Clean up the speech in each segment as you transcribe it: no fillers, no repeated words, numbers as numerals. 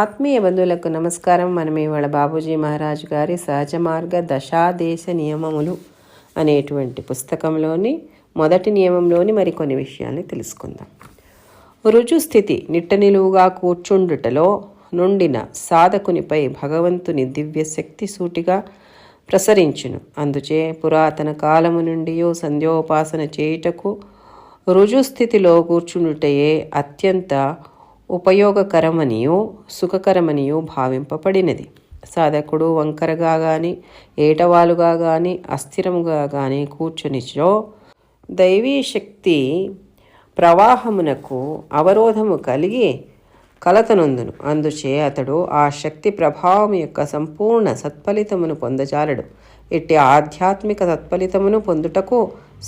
ఆత్మీయ బంధువులకు నమస్కారం. మనం ఇవాళ బాబూజీ మహారాజ్ గారి సహజ మార్గ దశాదేశ నియమములు అనేటువంటి పుస్తకంలోని మొదటి నియమంలోని మరికొన్ని విషయాల్ని తెలుసుకుందాం. రుజుస్థితి నిట్ట నిలువుగా కూర్చుండుటలో నుండిన సాధకునిపై భగవంతుని దివ్యశక్తి సూటిగా ప్రసరించును. అందుచే పురాతన కాలము నుండి సంధ్యోపాసన చేయుటకు రుజుస్థితిలో కూర్చుండుటయే అత్యంత ఉపయోగకరమనియో సుఖకరమనియో భావింపబడినది. సాధకుడు వంకరగా గాని ఏటవాలుగా గాని అస్థిరముగా గాని కూర్చునిచో దైవీ శక్తి ప్రవాహమునకు అవరోధము కలిగి కలతనొందును. అందుచే అతడు ఆ శక్తి ప్రభావం యొక్క సంపూర్ణ సత్ఫలితమును పొందజాలడు. ఇట్టి ఆధ్యాత్మిక సత్ఫలితమును పొందుటకు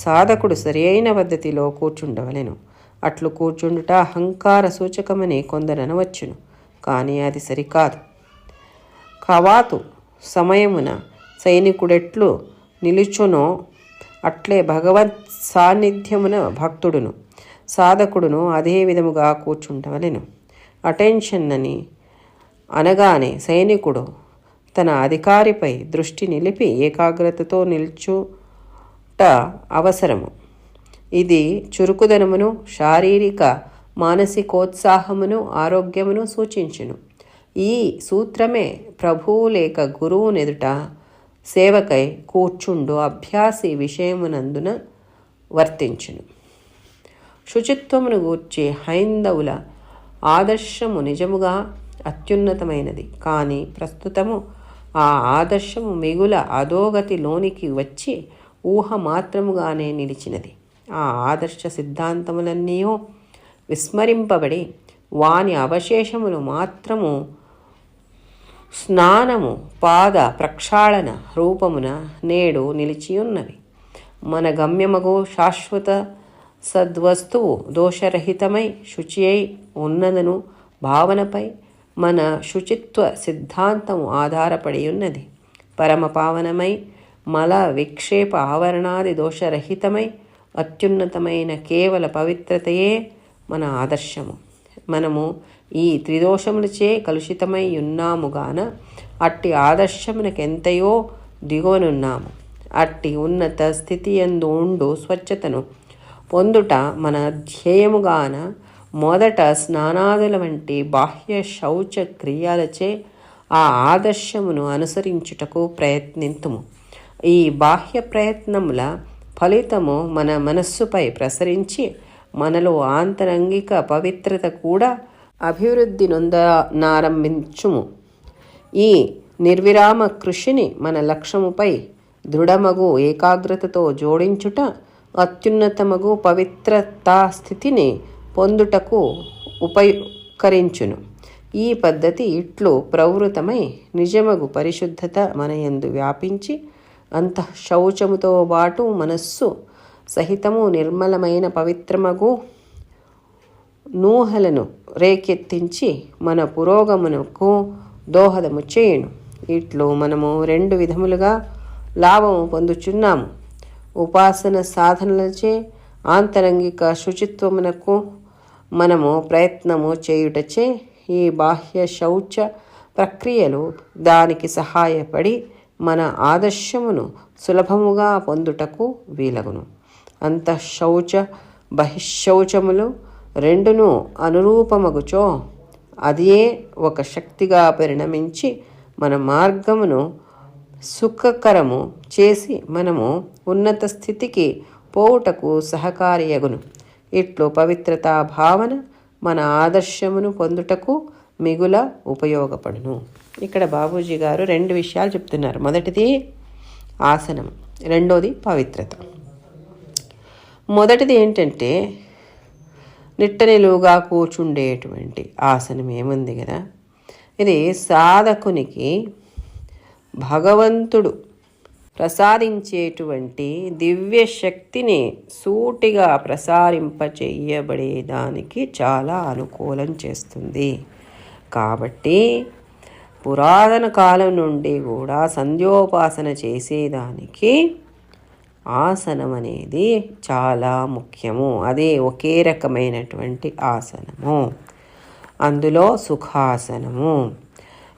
సాధకుడు సరి అయిన పద్ధతిలో కూర్చుండవలెను. అట్లు కూర్చుండుట అహంకార సూచకమని కొందరనవచ్చును, కానీ అది సరికాదు. కవాతు సమయమున సైనికుడెట్లు నిలుచునో అట్లే భగవత్ సాన్నిధ్యమున భక్తుడును సాధకుడును అదే విధముగా కూర్చుండవలెను. అటెన్షన్ అని అనగానే సైనికుడు తన అధికారిపై దృష్టి నిలిపి ఏకాగ్రతతో నిల్చుట అవసరము. ఇది చురుకుదనమును శారీరక మానసికోత్సాహమును ఆరోగ్యమును సూచించును. ఈ సూత్రమే ప్రభువు లేక గురువు నెదుట సేవకై కూర్చుండు అభ్యాసి విషయమునందున వర్తించును. శుచిత్వమును గూర్చి హైందవుల ఆదర్శము నిజముగా అత్యున్నతమైనది. కానీ ప్రస్తుతము ఆ ఆదర్శము మిగుల అధోగతిలోనికి వచ్చి ఊహ మాత్రముగానే నిలిచినది. ఆ ఆదర్శ సిద్ధాంతములన్నీ విస్మరింపబడి వాని అవశేషములు మాత్రము స్నానము పాద ప్రక్షాళన రూపమున నేడు నిలిచియున్నవి. మన గమ్యమగు శాశ్వత సద్వస్తువు దోషరహితమై శుచి అయి ఉన్నదను భావనపై మన శుచిత్వ సిద్ధాంతము ఆధారపడి ఉన్నది. పరమ పావనమై మల విక్షేప ఆవరణాది దోషరహితమై అత్యున్నతమైన కేవల పవిత్రతయే మన ఆదర్శము. మనము ఈ త్రిదోషములచే కలుషితమై ఉన్నాముగాన అట్టి ఆదర్శమునకెంతయో దిగువనున్నాము. అట్టి ఉన్నత స్థితి యందు ఉండు స్వచ్ఛతను పొందుట మన ధ్యేయముగాన మొదట స్నానాదుల వంటి బాహ్య శౌచ క్రియలచే ఆ ఆదర్శమును అనుసరించుటకు ప్రయత్నింతుము. ఈ బాహ్య ప్రయత్నముల ఫలితము మన మనస్సుపై ప్రసరించి మనలో ఆంతరంగిక పవిత్రత కూడా అభివృద్ధి నొందనారంభించుము. ఈ నిర్విరామ కృషిని మన లక్ష్యముపై దృఢమగు ఏకాగ్రతతో జోడించుట అత్యున్నతమగు పవిత్రతా స్థితిని పొందుటకు ఉపకరించును. ఈ పద్ధతి ఇట్లు ప్రవృతమై నిజమగు పరిశుద్ధత మన యందు వ్యాపించి అంతఃశౌచముతో బాటు మనస్సు సహితము నిర్మలమైన పవిత్రమగు నూహలను రేకెత్తించి మన పురోగమనకు దోహదము చేయును. ఇట్లు మనము 2 విధములుగా లాభము పొందుచున్నాము. ఉపాసన సాధనలచే ఆంతరంగిక శుచిత్వమునకు మనము ప్రయత్నము చేయుటచే ఈ బాహ్య శౌచ ప్రక్రియలు దానికి సహాయపడి మన ఆదర్శమును సులభముగా పొందుటకు వీలగును. అంతఃశౌచ బహిశౌచములు రెండును అనురూపమగుచో అదే ఒక శక్తిగా పరిణమించి మన మార్గమును సుఖకరము చేసి మనము ఉన్నత స్థితికి పోవుటకు సహకారియగును. ఇట్లు పవిత్రతా భావన మన ఆదర్శమును పొందుటకు మిగుల ఉపయోగపడును. ఇక్కడ బాబూజీ గారు 2 విషయాలు చెప్తున్నారు. మొదటిది ఆసనం, రెండోది పవిత్రత. మొదటిది ఏంటంటే నిట్ట నిలువుగా కూర్చుండేటువంటి ఆసనం ఏముంది కదా, ఇది సాధకునికి భగవంతుడు ప్రసాదించేటువంటి దివ్య శక్తిని సూటిగా ప్రసారింపచేయబడేదానికి చాలా అనుకూలం చేస్తుంది. కాబట్టి పురాతన కాలం నుండి కూడా సంధ్యోపాసన చేసేదానికి ఆసనం అనేది చాలా ముఖ్యము. అదే ఒకే రకమైనటువంటి ఆసనము. అందులో సుఖాసనము.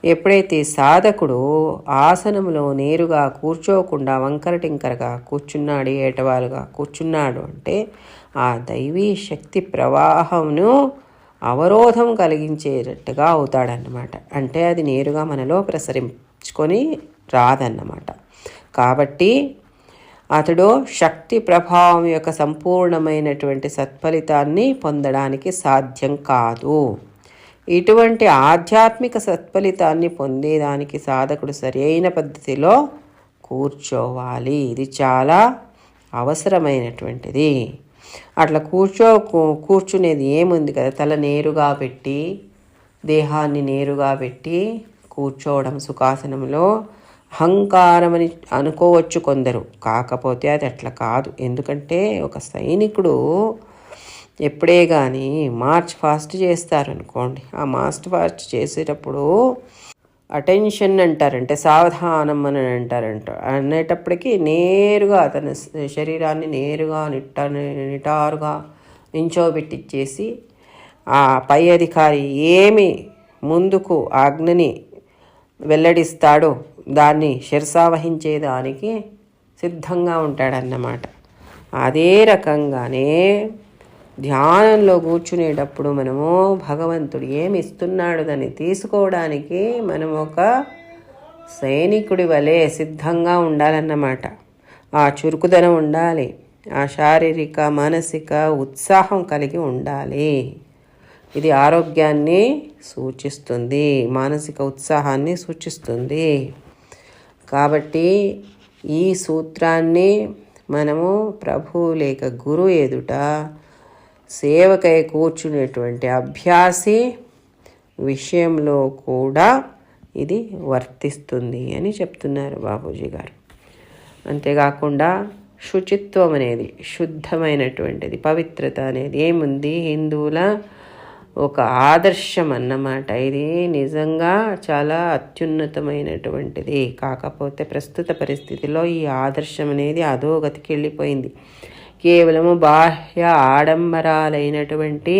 ఎప్పుడైతే సాధకుడు ఆసనంలో నేరుగా కూర్చోకుండా వంకర టింకరగా కూర్చున్నాడు, ఏటవాలుగా కూర్చున్నాడు అంటే ఆ దైవీ శక్తి ప్రవాహంను అవరోధం కలిగించేటట్టుగా అవుతాడన్నమాట. అంటే అది నేరుగా మనలో ప్రసరించుకొని రాదన్నమాట. కాబట్టి అతడు శక్తి ప్రభావం యొక్క సంపూర్ణమైనటువంటి సత్ఫలితాన్ని పొందడానికి సాధ్యం కాదు. ఇటువంటి ఆధ్యాత్మిక సత్ఫలితాన్ని పొందేదానికి సాధకుడు సరైన పద్ధతిలో కూర్చోవాలి. ఇది చాలా అవసరమైనటువంటిది. అట్లా కూర్చునేది ఏముంది కదా, తల నేరుగా పెట్టి దేహాన్ని నేరుగా పెట్టి కూర్చోవడం సుఖాసనంలో అహంకారం అని అనుకోవచ్చు కొందరు. కాకపోతే అది అట్లా కాదు. ఎందుకంటే ఒక సైనికుడు ఎప్పుడే కానీ మార్చ్ ఫాస్ట్ చేస్తారనుకోండి, ఆ మార్చ్ ఫాస్ట్ చేసేటప్పుడు అటెన్షన్ అంటారంటే సావధానం అని అనేటప్పటికీ నేరుగా తన శరీరాన్ని నేరుగా నిటారుగా నించోబెట్టిచ్చేసి ఆ పై అధికారి ఏమి ముందుకు ఆజ్ఞని వెల్లడిస్తాడో దాన్ని శిరసావహించేదానికి సిద్ధంగా ఉంటాడన్నమాట. అదే రకంగానే ధ్యానంలో కూర్చునేటప్పుడు మనము భగవంతుడు ఏమి ఇస్తున్నాడు దాన్ని తీసుకోవడానికి మనం ఒక సైనికుడి వలె సిద్ధంగా ఉండాలన్నమాట. ఆ చురుకుదనం ఉండాలి, ఆ శారీరక మానసిక ఉత్సాహం కలిగి ఉండాలి. ఇది ఆరోగ్యాన్ని సూచిస్తుంది, మానసిక ఉత్సాహాన్ని సూచిస్తుంది. కాబట్టి ఈ సూత్రాన్ని మనము ప్రభు లేక గురువు ఎదుట సేవకై కూర్చునేటువంటి అభ్యాసి విషయంలో కూడా ఇది వర్తిస్తుంది అని చెప్తున్నారు బాపూజీ గారు. అంతేకాకుండా శుచిత్వం అనేది, శుద్ధమైనటువంటిది, పవిత్రత అనేది ఏముంది, హిందువుల ఒక ఆదర్శం అన్నమాట. ఇది నిజంగా చాలా అత్యున్నతమైనటువంటిది. కాకపోతే ప్రస్తుత పరిస్థితిలో ఈ ఆదర్శం అనేది అధోగతికి వెళ్ళిపోయింది. కేవలము బాహ్య ఆడంబరాలైనటువంటి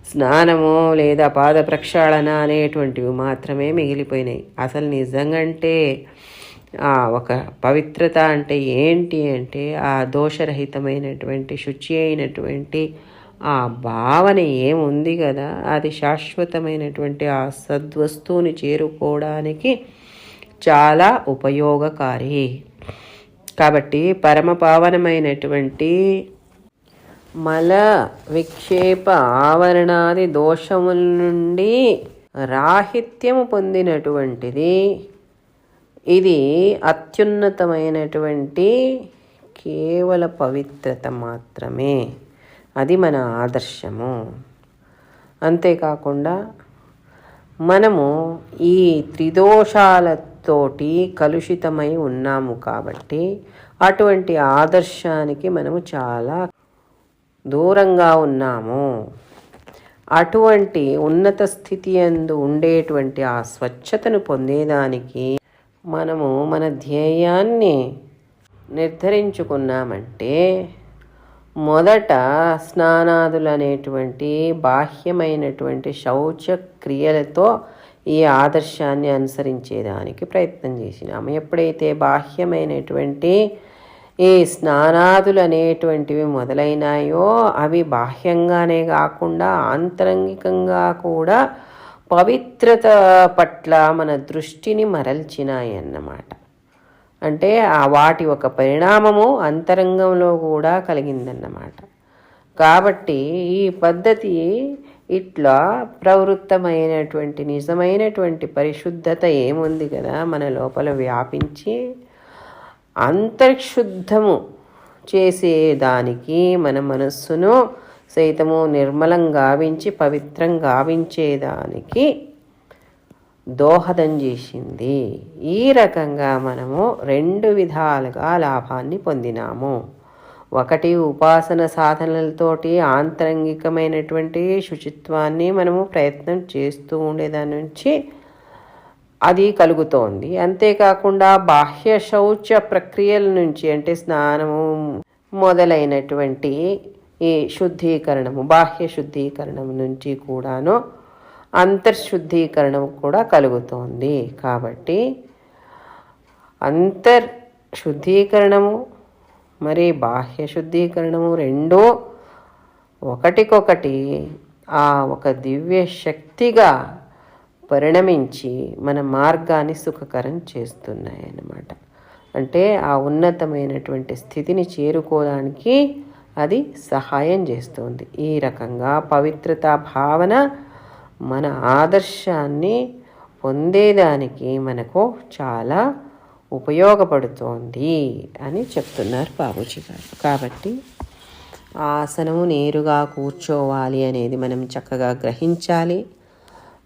స్నానము లేదా పాద ప్రక్షాళన అనేటువంటివి మాత్రమే మిగిలిపోయినాయి. అసలు నిజంగంటే ఒక పవిత్రత అంటే ఏంటి అంటే ఆ దోషరహితమైనటువంటి శుచి అయినటువంటి ఆ భావన ఏముంది కదా, అది శాశ్వతమైనటువంటి ఆ సద్వస్తువుని చేరుకోవడానికి చాలా ఉపయోగకారి. కాబట్టి పరమ పావనమైనటువంటి మల విక్షేప ఆవరణాది దోషముల నుండి రాహిత్యము పొందినటువంటిది. ఇది అత్యున్నతమైనటువంటి కేవల పవిత్రత మాత్రమే. అది మన ఆదర్శము. అంతేకాకుండా మనము ఈ త్రిదోషాలతోటి కలుషితమై ఉన్నాము కాబట్టి అటువంటి ఆదర్శానికి మనము చాలా దూరంగా ఉన్నాము. అటువంటి ఉన్నత స్థితి యందు ఉండేటువంటి ఆ స్వచ్ఛతను పొందేదానికి మనము మన ధ్యేయాన్ని నిర్ధారించుకున్నామంటే మొదట స్నానాదులు అనేటువంటి బాహ్యమైనటువంటి శౌచ క్రియలతో ఈ ఆదర్శాన్ని అనుసరించేదానికి ప్రయత్నం చేసినాము. ఎప్పుడైతే బాహ్యమైనటువంటి ఈ స్నానాదులు అనేటువంటివి మొదలైనాయో అవి బాహ్యంగానే కాకుండా ఆంతరంగికంగా కూడా పవిత్రత పట్ల మన దృష్టిని మరల్చినాయి అన్నమాట. అంటే వాటి ఒక పరిణామము అంతరంగంలో కూడా కలిగిందన్నమాట. కాబట్టి ఈ పద్ధతి ఇట్లా ప్రవృత్తమైనటువంటి నిజమైనటువంటి పరిశుద్ధత ఏముంది కదా మన లోపల వ్యాపించి అంతర్శుద్ధము చేసేదానికి మన మనస్సును సైతము నిర్మలం గావించి పవిత్రం గావించేదానికి దోహదం చేసింది. ఈ రకంగా మనము 2 విధాలుగా లాభాన్ని పొందినాము. ఒకటి ఉపాసన సాధనలతోటి ఆంతరంగికమైనటువంటి శుచిత్వాన్ని మనము ప్రయత్నం చేస్తూ ఉండేదాని నుంచి అది కలుగుతోంది. అంతేకాకుండా బాహ్య శౌచ ప్రక్రియల నుంచి అంటే స్నానము మొదలైనటువంటి ఈ శుద్ధీకరణము బాహ్య శుద్ధీకరణం నుంచి కూడాను అంతర్శుద్ధీకరణం కూడా కలుగుతోంది. కాబట్టి అంతర్శుద్ధీకరణము మరి బాహ్య శుద్ధీకరణము రెండూ ఒకటికొకటి ఆ ఒక దివ్య శక్తిగా పరిణమించి మన మార్గాన్ని సుఖకరం చేస్తున్నాయన్నమాట. అంటే ఆ ఉన్నతమైనటువంటి స్థితిని చేరుకోవడానికి అది సహాయం చేస్తుంది. ఈ రకంగా పవిత్రతా భావన మన ఆదర్శాన్ని పొందేదానికి మనకు చాలా ఉపయోగపడుతోంది అని చెప్తున్నారు బాబూజీ గారు. కాబట్టి ఆసనము నేరుగా కూర్చోవాలి అనేది మనం చక్కగా గ్రహించాలి.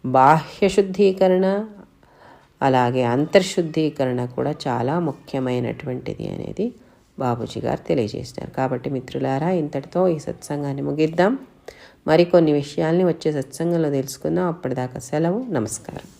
బాహ్య శుద్ధీకరణ అలాగే అంతర్శుద్ధీకరణ కూడా చాలా ముఖ్యమైనటువంటిది అనేది బాబూజీ గారు తెలియజేసినారు. కాబట్టి మిత్రులారా, ఇంతటితో ఈ సత్సంగాన్ని ముగిద్దాం. మరికొన్ని విషయాల్ని వచ్చే సత్సంగంలో తెలుసుకుందాం. అప్పటిదాకా సెలవు. నమస్కారం.